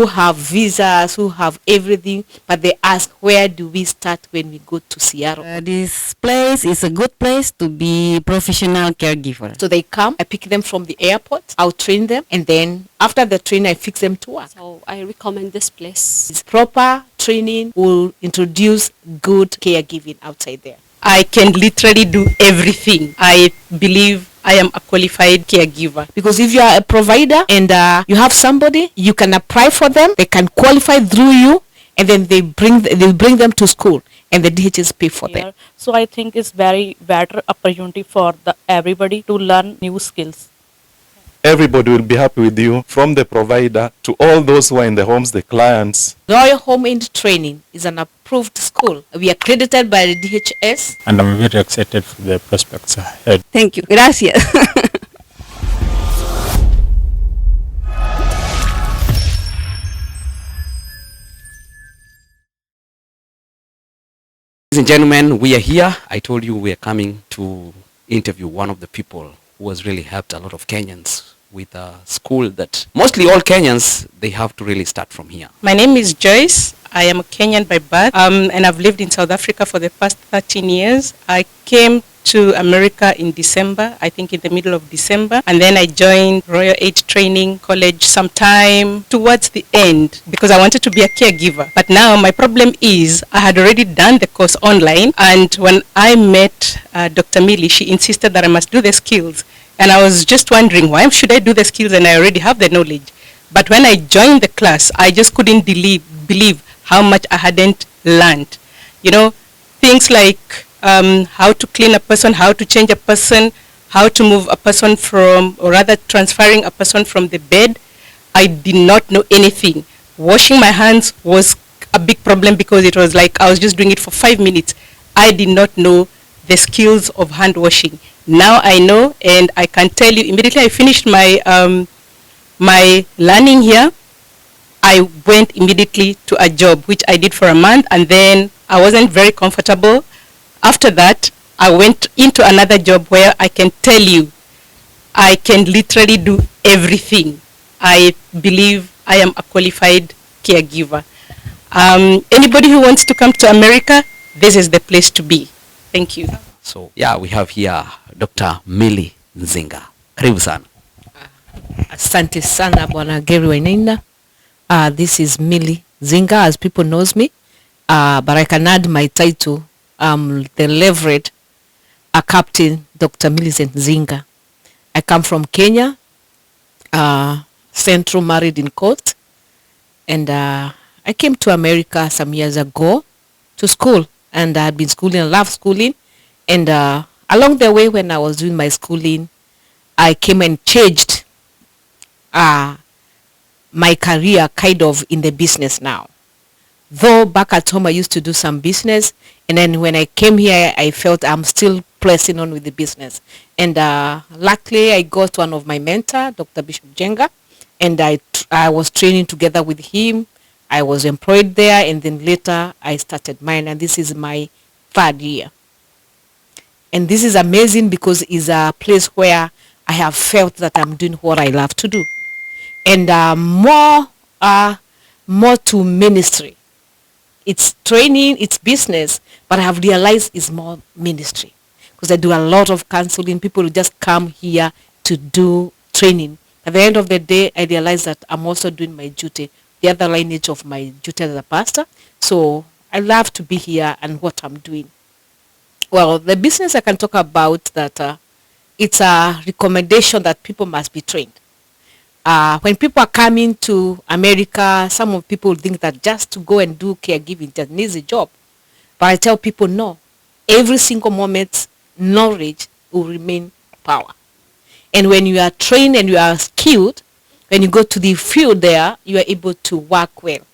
who have visas, who have everything, but they ask, where do we start when we go to Seattle? This place is a good place to be professional caregiver. So they come, I pick them from the airport, I'll train them, and then after the training, I fix them to work. So I recommend this place. It's proper training will introduce good caregiving outside there. I can literally do everything. I believe I am a qualified caregiver. Because if you are a provider and you have somebody, you can apply for them, they can qualify through you, and then they bring them to school, and the DHS pay for them. So I think it's very better opportunity for everybody to learn new skills. Everybody will be happy with you, from the provider to all those who are in the homes, the clients. Royal Home Aide Training is an approved school. We are accredited by the DHS. And I'm very excited for the prospects ahead. Thank you. Gracias. Ladies and gentlemen, we are here. I told you we are coming to interview one of the people who has really helped a lot of Kenyans with a school that mostly all Kenyans, they have to really start from here. My name is Joyce. I am a Kenyan by birth, and I've lived in South Africa for the past 13 years. I came to America in December, I think in the middle of December, and then I joined Royal Aide Training College sometime towards the end because I wanted to be a caregiver. But now my problem is I had already done the course online, and when I met Dr. Millie, she insisted that I must do the skills. And I was just wondering, why should I do the skills and I already have the knowledge? But when I joined the class, I just couldn't believe how much I hadn't learned. You know, things like how to clean a person, how to change a person, how to move a person from, or rather transferring a person from the bed. I did not know anything. Washing my hands was a big problem because it was like I was just doing it for 5 minutes. I did not know the skills of hand washing. Now I know, and I can tell you immediately I finished my my learning here, I went immediately to a job which I did for a month, and then I wasn't very comfortable. After that, I went into another job where I can tell you I can literally do everything. I believe I am a qualified caregiver. Anybody who wants to come to America, this is the place to be. Thank you. So yeah, we have here Dr. Millie Nzinga. Karibu sana. Asante sana Bwana Gary Wainaina. This is Millie Nzinga, as people knows me. But I can add my title, the Reverend Captain Dr. Millie Nzinga. I come from Kenya, Central, married in court, and I came to America some years ago to school, and I had been schooling. I love schooling, and along the way when I was doing my schooling, I came and changed my career kind of in the business now. Though back at home I used to do some business, and then when I came here I felt I'm still pressing on with the business. And luckily I got one of my mentor, Dr. Bishop Jenga, and I was training together with him. I was employed there, and then later I started mine, and this is my 3rd year. And this is amazing because it's a place where I have felt that I'm doing what I love to do. And more to ministry. It's training, it's business, but I have realized it's more ministry. Because I do a lot of counseling. People will just come here to do training. At the end of the day, I realize that I'm also doing my duty, the other lineage of my duty as a pastor. So I love to be here and what I'm doing. Well, the business I can talk about that it's a recommendation that people must be trained. When people are coming to America, some of people think that just to go and do caregiving just needs a job. But I tell people no. Every single moment, knowledge will remain power. And when you are trained and you are skilled, when you go to the field there, you are able to work well.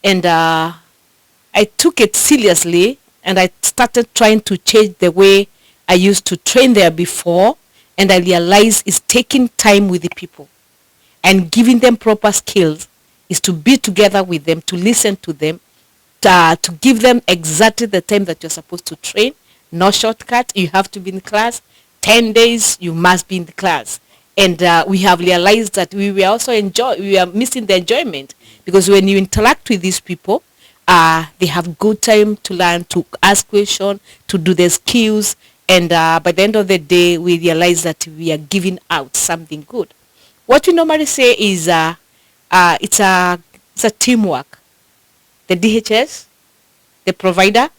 And I took it seriously, and I started trying to change the way I used to train there before, and I realized it's taking time with the people and giving them proper skills is to be together with them, to listen to them, to give them exactly the time that you're supposed to train. No shortcut. You have to be in class. 10 days, you must be in the class. And we have realized that we are missing the enjoyment, because when you interact with these people, they have good time to learn, to ask questions, to do their skills, and by the end of the day, we realize that we are giving out something good. What we normally say is it's a teamwork. The DHS, the provider,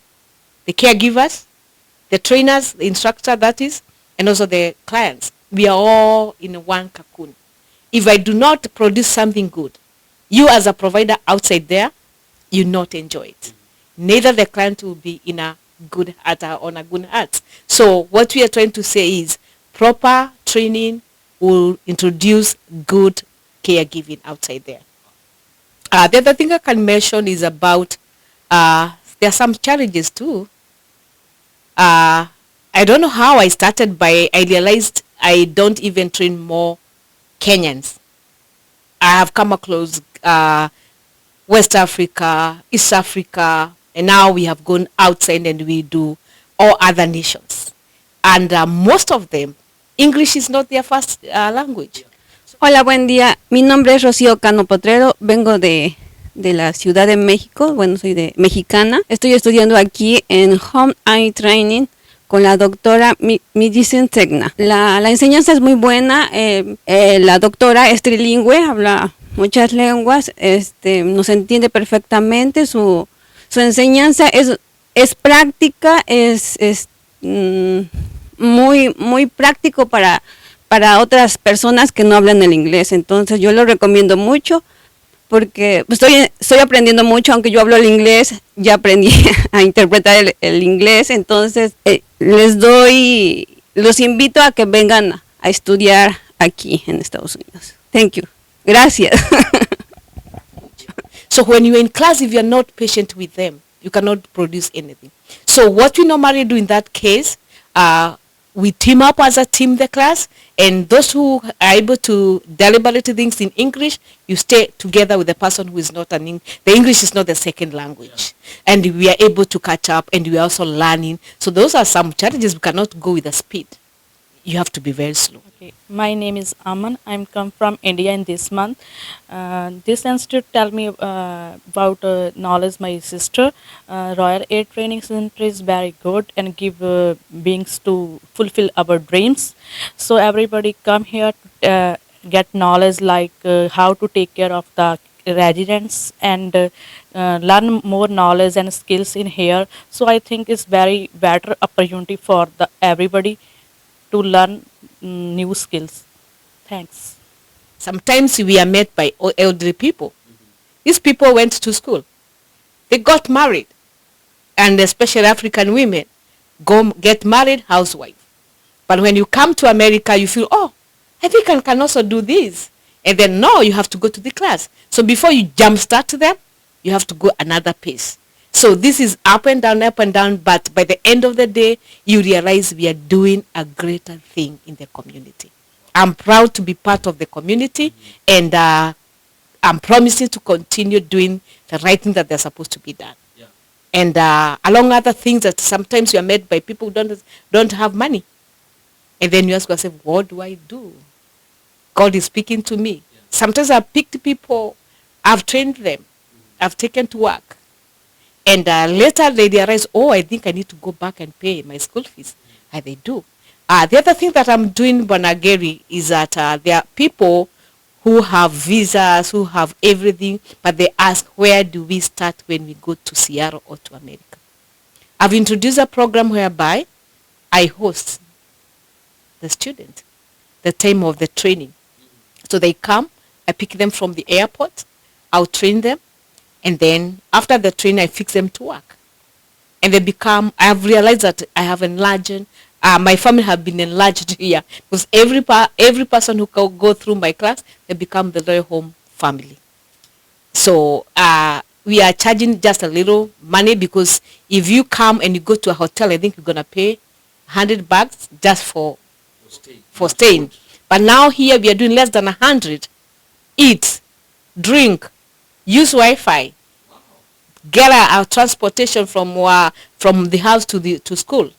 the caregivers, the trainers, the instructor, that is, and also the clients. We are all in one cocoon. If I do not produce something good, you as a provider outside there, you not enjoy it. Neither the client will be in a good heart or on a good heart. So what we are trying to say is proper training will introduce good caregiving outside there. The other thing I can mention is about there are some challenges too. I don't know how I started, but I realized I don't even train more Kenyans. I have come across West Africa, East Africa, and now we have gone outside and we do all other nations. And most of them, English is not their first language. Hola, buen día. Mi nombre es Rocío Cano Potrero. Vengo de la Ciudad de México. Bueno, soy de mexicana. Estoy estudiando aquí en Home Aide Training con la doctora Medicine Tegna. La enseñanza es muy buena. La doctora es trilingüe, habla muchas lenguas. Nos entiende perfectamente. Su enseñanza es práctica, es muy práctico para otras personas que no hablan el inglés. Entonces yo lo recomiendo mucho porque estoy aprendiendo mucho, aunque yo hablo el inglés, ya aprendí a interpretar el inglés. Entonces los invito a que vengan a estudiar aquí en Estados Unidos. Thank you. Gracias. So when you're in class, if you're not patient with them, you cannot produce anything. So what we normally do in that case, we team up as a team, the class, and those who are able to deliberate things in English, you stay together with the person who is not the English is not the second language. And we are able to catch up, and we are also learning. So those are some challenges. We cannot go with the speed. You have to be very slow. Okay. My name is Aman. I'm come from India in this month. This institute tell me about knowledge my sister. Royal Aid Training Center is very good and give beings to fulfill our dreams. So everybody come here to get knowledge like how to take care of the residents and learn more knowledge and skills in here. So I think it's very better opportunity for the everybody to learn new skills. Thanks. Sometimes we are met by elderly people. These people went to school. They got married. And especially African women get married, housewife. But when you come to America, you feel, oh, I think I can also do this. And then no, you have to go to the class. So before you jumpstart them, you have to go another pace. So this is up and down, but by the end of the day, you realize we are doing a greater thing in the community. I'm proud to be part of the community, and I'm promising to continue doing the right thing that they're supposed to be done. Yeah. And along other things that sometimes you are met by people who don't have money. And then you ask yourself, what do I do? God is speaking to me. Yeah. Sometimes I've picked people, I've trained them, I've taken to work. And later they realize, oh, I think I need to go back and pay my school fees. And they do. The other thing that I'm doing, Bonageri, is that there are people who have visas, who have everything, but they ask, where do we start when we go to Seattle or to America? I've introduced a program whereby I host the student the time of the training. So they come, I pick them from the airport, I'll train them, and then after the training, I fix them to work. And they become, I have realized that I have enlarged, my family have been enlarged here. Because every person who go through my class, they become the Royal Home family. So we are charging just a little money, because if you come and you go to a hotel, I think you're going to pay $100 just for staying. But now here we are doing less than 100. Eat, drink, use Wi-Fi, get our transportation from the house to school,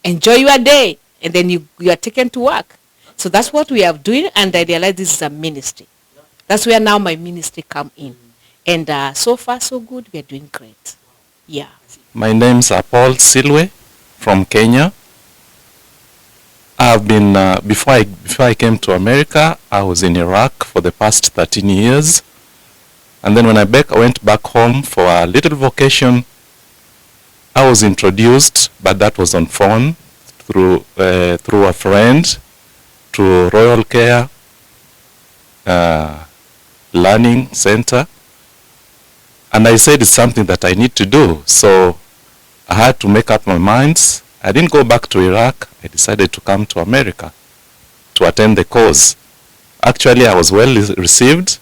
enjoy your day, and then you are taken to work. So that's what we are doing, and I realized this is a ministry. That's where now my ministry come in. And so far, so good. We are doing great. Yeah. My name's Paul Silwe from Kenya. I've been, before I came to America, I was in Iraq for the past 13 years. And then when I went back home for a little vacation, I was introduced, but that was on phone, through a friend, to Royal Care Learning Center. And I said it's something that I need to do. So I had to make up my mind. I didn't go back to Iraq. I decided to come to America to attend the course. Actually, I was well received.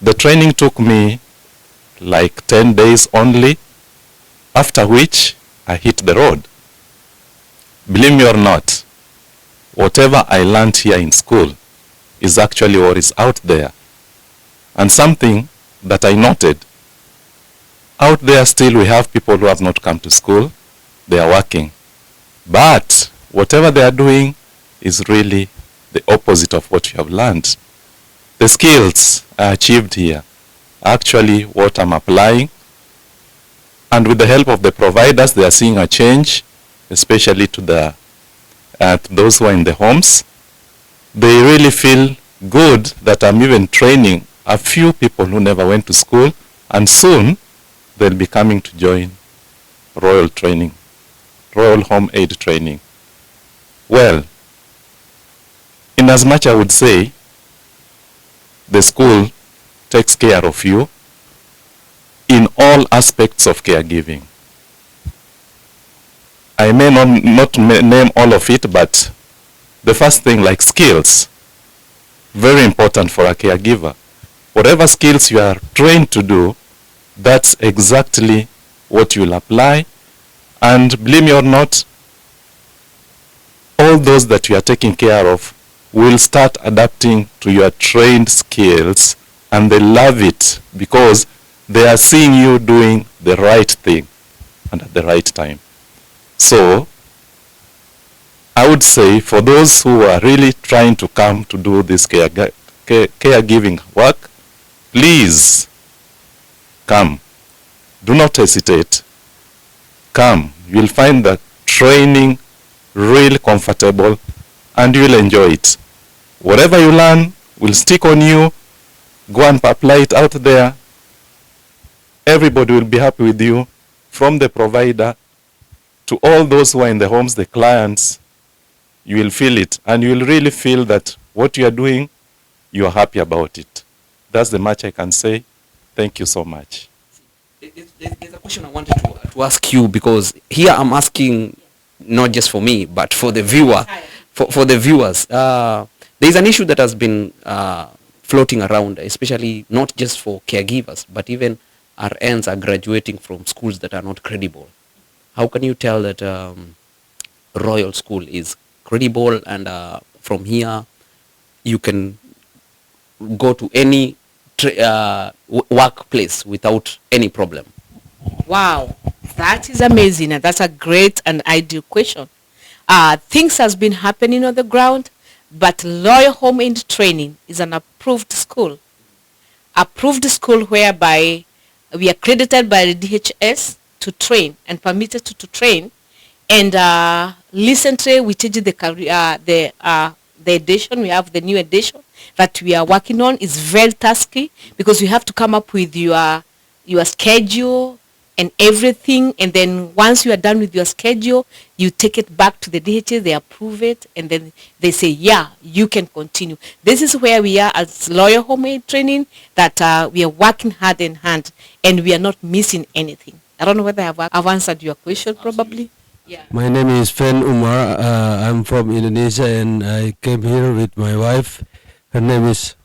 The training took me like 10 days only, after which I hit the road. Believe me or not, whatever I learned here in school is actually what is out there. And something that I noted, out there still we have people who have not come to school, they are working. But whatever they are doing is really the opposite of what you have learned. The skills I achieved here are actually what I'm applying. And with the help of the providers, they are seeing a change, especially to those who are in the homes. They really feel good that I'm even training a few people who never went to school, and soon they'll be coming to join Royal Home Aide training. Well, in as much I would say, the school takes care of you in all aspects of caregiving. I may not name all of it, but the first thing, like skills, very important for a caregiver. Whatever skills you are trained to do, that's exactly what you'll apply. And believe me or not, all those that you are taking care of will start adapting to your trained skills, and they love it because they are seeing you doing the right thing and at the right time. So I would say for those who are really trying to come to do this caregiving work, please come. Do not hesitate. Come. You'll find the training really comfortable and you'll enjoy it. Whatever you learn will stick on you. Go and apply it out there. Everybody will be happy with you, from the provider to all those who are in the homes, the clients. You will feel it, and you will really feel that what you are doing, you are happy about it. That's the much I can say. Thank you so much. There's a question I wanted to ask you, because here I'm asking not just for me, but for the viewer, for the viewers. There's an issue that has been floating around, especially not just for caregivers, but even RNs are graduating from schools that are not credible. How can you tell that Royal School is credible, and from here you can go to any workplace without any problem? Wow, that is amazing, and that's a great and ideal question. Things has been happening on the ground, but Royal Home Aide Training is an approved school whereby we are accredited by the DHS to train and permitted to train. And recently we changed the edition. We have the new edition that we are working on. Is very tasky because you have to come up with your schedule and everything, and then once you are done with your schedule, you take it back to the DHS, they approve it, and then they say, yeah, you can continue. This is where we are as Royal Home Aide Training, that we are working hand in hand, and we are not missing anything. I don't know whether I've answered your question. Probably. Yeah. My name is Fen Umar. I'm from Indonesia, and I came here with my wife. Her name is...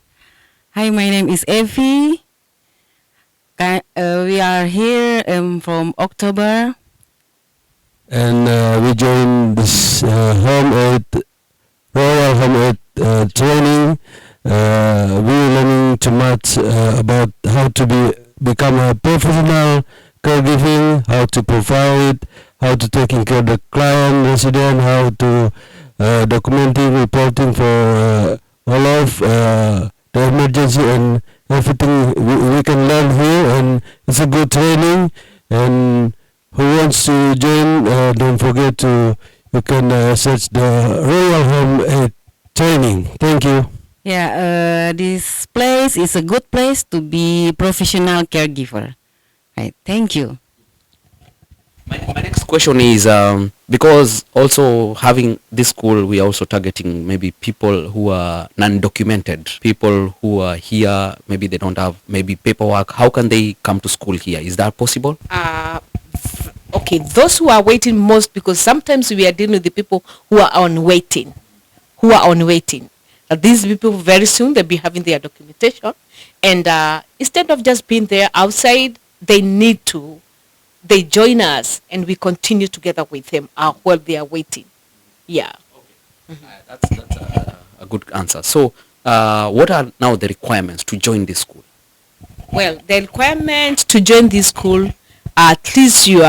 Hi, my name is Evie. We are here from October. And we joined this Royal Home Aide training. We're learning too much about how to become a professional caregiving, how to provide, how to take care of the client, resident, how to documenting, reporting for all of the emergency and everything we can learn here, and it's a good training. And who wants to join, don't forget to, you can search the Royal Home Aide training. Thank you. Yeah, this place is a good place to be professional caregiver. Right, thank you. My next question is, because also having this school, we are also targeting maybe people who are non-documented, people who are here, maybe they don't have maybe paperwork. How can they come to school here? Is that possible? Okay, those who are waiting most, because sometimes we are dealing with the people who are on waiting, These people very soon they'll be having their documentation, and instead of just being there outside, they join us and we continue together with them while they are waiting. Yeah. Okay. That's a good answer. So, what are now the requirements to join this school? Well, the requirements to join this school, at least you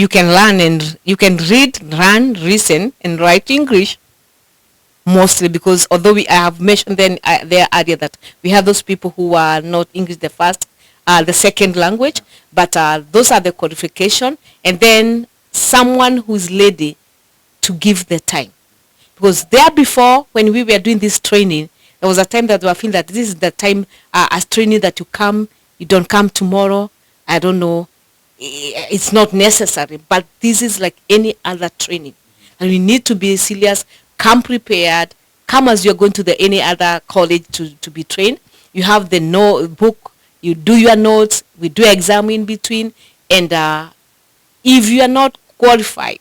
can learn and you can read, learn, listen, and write English. Mostly because although I have mentioned there earlier that we have those people who are not English the first, the second language, but those are the qualification, and then someone who is ready to give the time. Because there before, when we were doing this training, there was a time that we were feeling that this is the time as training that you don't come tomorrow, I don't know, it's not necessary, but this is like any other training. And we need to be serious, come prepared, come as you're going to any other college to be trained. You have the book, you do your notes, we do exam in between, and if you are not qualified,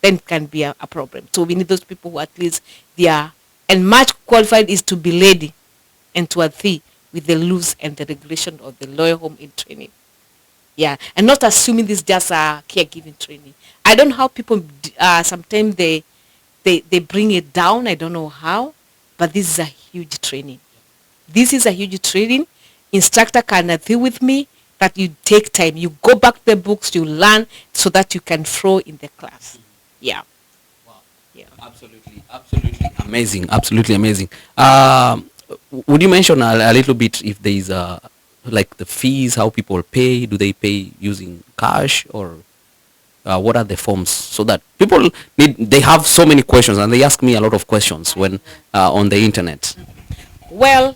then it can be a problem. So we need those people who at least they are, and much qualified is to be ready and to adhere with the rules and the regulation of the Royal Home Aide training. Yeah, and not assuming this just a caregiving training. I don't know how people, sometimes they bring it down, I don't know how, but this is a huge training. This is a huge training. Instructor can agree with me that you take time, you go back to the books, you learn so that you can flow in the class. Yeah. Wow. Yeah. Absolutely amazing. Absolutely amazing. Would you mention a little bit if there is like the fees, how people pay? Do they pay using cash, or what are the forms, so that people they have so many questions and they ask me a lot of questions when on the internet? Well,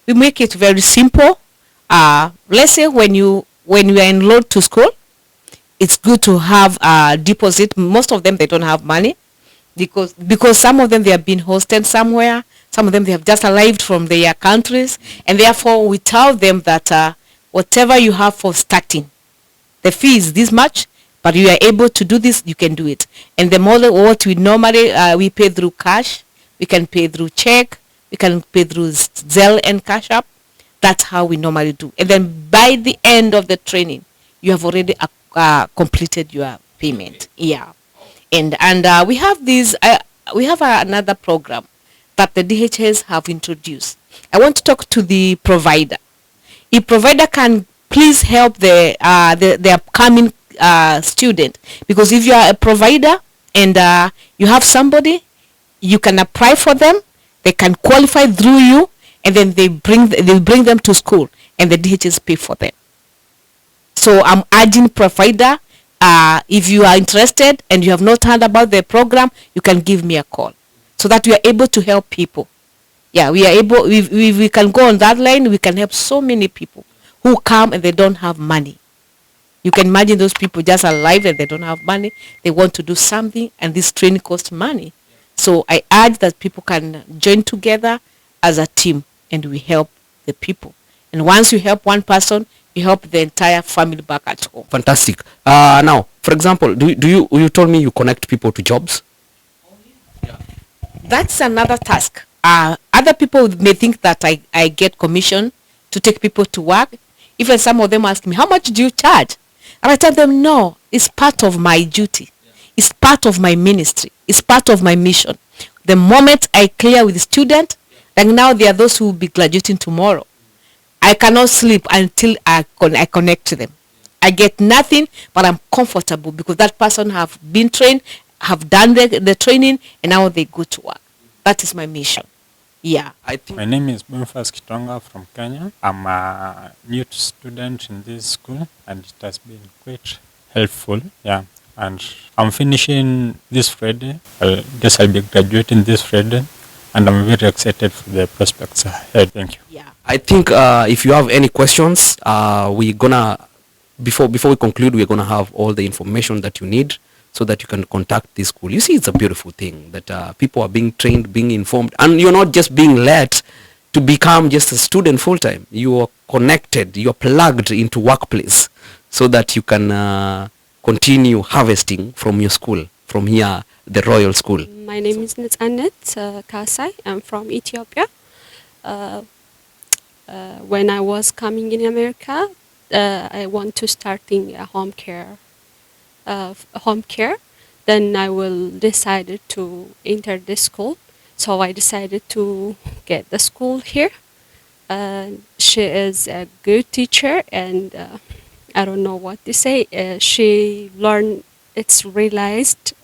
we make it very simple. Let's say when you are enrolled to school, it's good to have a deposit. Most of them, they don't have money because some of them they have been hosted somewhere. Some of them they have just arrived from their countries, and therefore we tell them that whatever you have for starting, the fee is this much, but you are able to do this, you can do it. And the model, what we normally we pay through cash, we can pay through check, we can pay through Zelle and Cash App. That's how we normally do. And then by the end of the training, you have already completed your payment. Yeah. And we have these. We have another program that the DHS have introduced. I want to talk to the provider. If provider can please help the upcoming student, because if you are a provider and you have somebody, you can apply for them. They can qualify through you, and then they bring them to school, and the DHS pay for them. So I'm urging provider, if you are interested and you have not heard about the program, you can give me a call, so that we are able to help people. Yeah, we are able. We can go on that line. We can help so many people who come and they don't have money. You can imagine those people just alive and they don't have money. They want to do something, and this training costs money. So I urge that people can join together as a team, and we help the people. And once you help one person, you help the entire family back at home. Fantastic. Now, for example, you told me you connect people to jobs? That's another task. Other people may think that I get commission to take people to work. Even some of them ask me, how much do you charge? And I tell them, no, it's part of my duty. It's part of my ministry. It's part of my mission. The moment I clear with the student, like now there are those who will be graduating tomorrow. I cannot sleep until I connect to them. I get nothing, but I'm comfortable because that person have been trained. have done the training, and now they go to work. That is my mission. Yeah. I think My name is Bonifas Kitonga from Kenya. I'm a new student in this school, and it has been quite helpful. Yeah, and I'm finishing this Friday. I guess I'll be graduating this Friday, and I'm very excited for the prospects ahead. Thank you. Yeah. I think if you have any questions, we're gonna before we conclude, we're gonna have all the information that you need so that you can contact this school. You see, it's a beautiful thing that people are being trained, being informed, and you're not just being led to become just a student full time. You are connected, you are plugged into workplace so that you can continue harvesting from your school, from here, the Royal School. My name is 𝐻𝐻𝐻𝐻𝐻 Kasai. I'm from Ethiopia. When I was coming in America, I want to starting a home care. Then I will decided to enter this school. So I decided to get the school here. She is a good teacher, and I don't know what to say. She learned, it's realized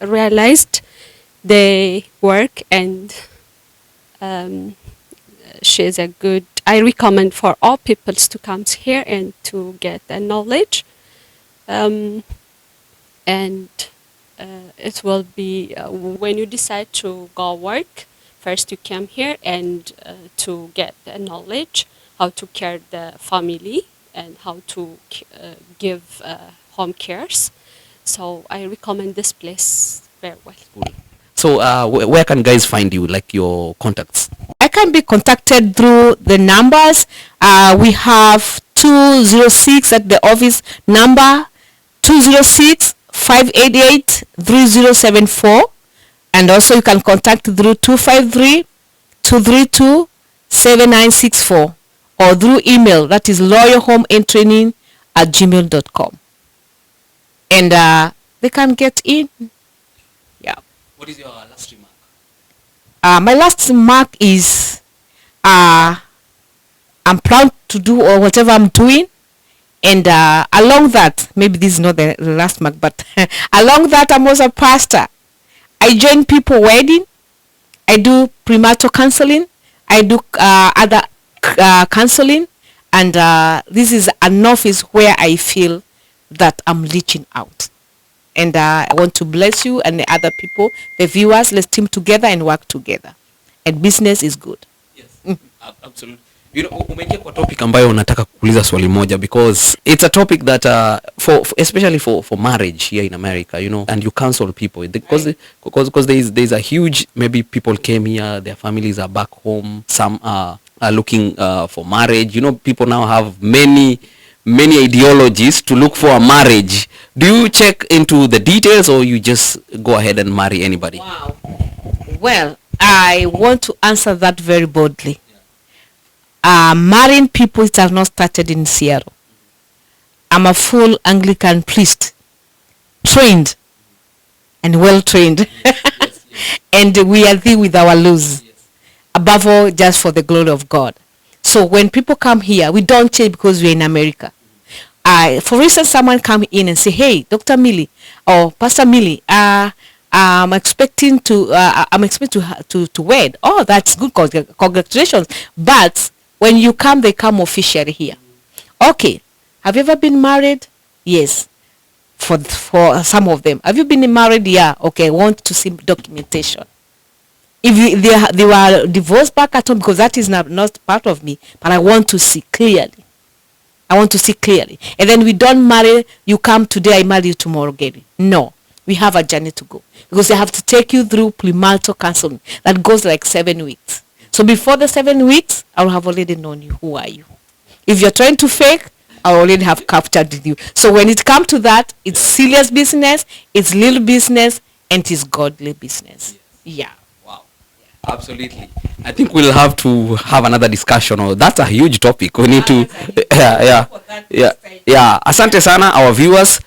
the work, and she is a good. I recommend for all peoples to come here and to get the knowledge. And it will be when you decide to go work, first you come here and to get the knowledge how to care the family and how to give home cares. So I recommend this place very well. So where can guys find you, like your contacts? I can be contacted through the numbers. We have 206 at the office number, 206-588-3074, and also you can contact through 253-232-7964, or through email, that is loyalhomeaidtraining@gmail.com, and they can get in. Yeah. What is your last remark? My last remark is I'm proud to do or whatever I'm doing, and along that, maybe this is not the last mark, but along that, I'm also a pastor. I join people wedding. I do premarital counseling. I do other counseling, and this is an office where I feel that I'm reaching out. And I want to bless you and the other people, the viewers. Let's team together and work together. And business is good. Yes, absolutely. You know, umeingia kwa topic ambayo unataka kuuliza swali moja, because it's a topic that especially for marriage here in America, you know, and you counsel people because there's a huge, maybe people came here, their families are back home, some are looking for marriage. You know, people now have many ideologies to look for a marriage. Do you check into the details, or you just go ahead and marry anybody? Wow. Well, I want to answer that very boldly. Marrying people, it has not started in Seattle. I'm a full Anglican priest, trained and well trained. And we are there with our laws. Above all, just for the glory of God. So when people come here, we don't change because we're in America. For instance, someone come in and say, "Hey, Dr. Millie or Pastor Millie, I'm expecting to wed." Oh, that's good. Congratulations. But when you come, they come officially here. Okay. Have you ever been married? Yes. For some of them. Have you been married? Yeah. Okay. I want to see documentation. If they were divorced back at home, because that is not part of me, but I want to see clearly. And then we don't marry, you come today, I marry you tomorrow again. No. We have a journey to go. Because they have to take you through premarital counseling. That goes like 7 weeks. So before the 7 weeks, I will have already known you. Who are you? If you're trying to fake, I already have captured you. So when it comes to that, it's serious business, it's little business, and it is godly business. Yeah. Absolutely. I think we'll have to have another discussion. That's a huge topic. We need to Asante sana, our viewers.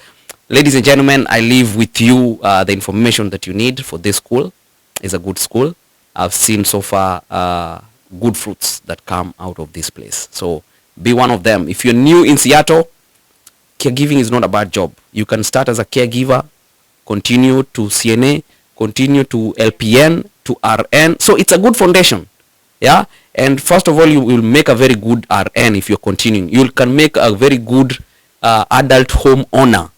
Ladies and gentlemen, I leave with you the information that you need for this school. It's a good school. I've seen so far good fruits that come out of this place. So be one of them. If you're new in Seattle, caregiving is not a bad job. You can start as a caregiver, continue to CNA, continue to LPN, to RN. So it's a good foundation. Yeah. And first of all, you will make a very good RN if you're continuing. You can make a very good adult home owner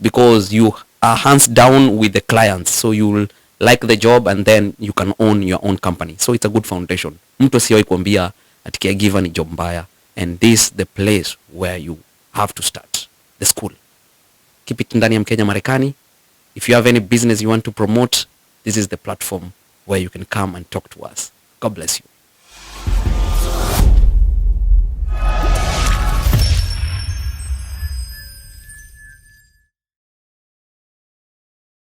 because you are hands down with the clients. So you will like the job and then you can own your own company. So it's a good foundation. Mtu asiwahi kuambia ati caregiver ni job mbaya. And this is the place where you have to start. The school. Keep it ndani ya Mkenya Marekani. If you have any business you want to promote, this is the platform where you can come and talk to us. God bless you.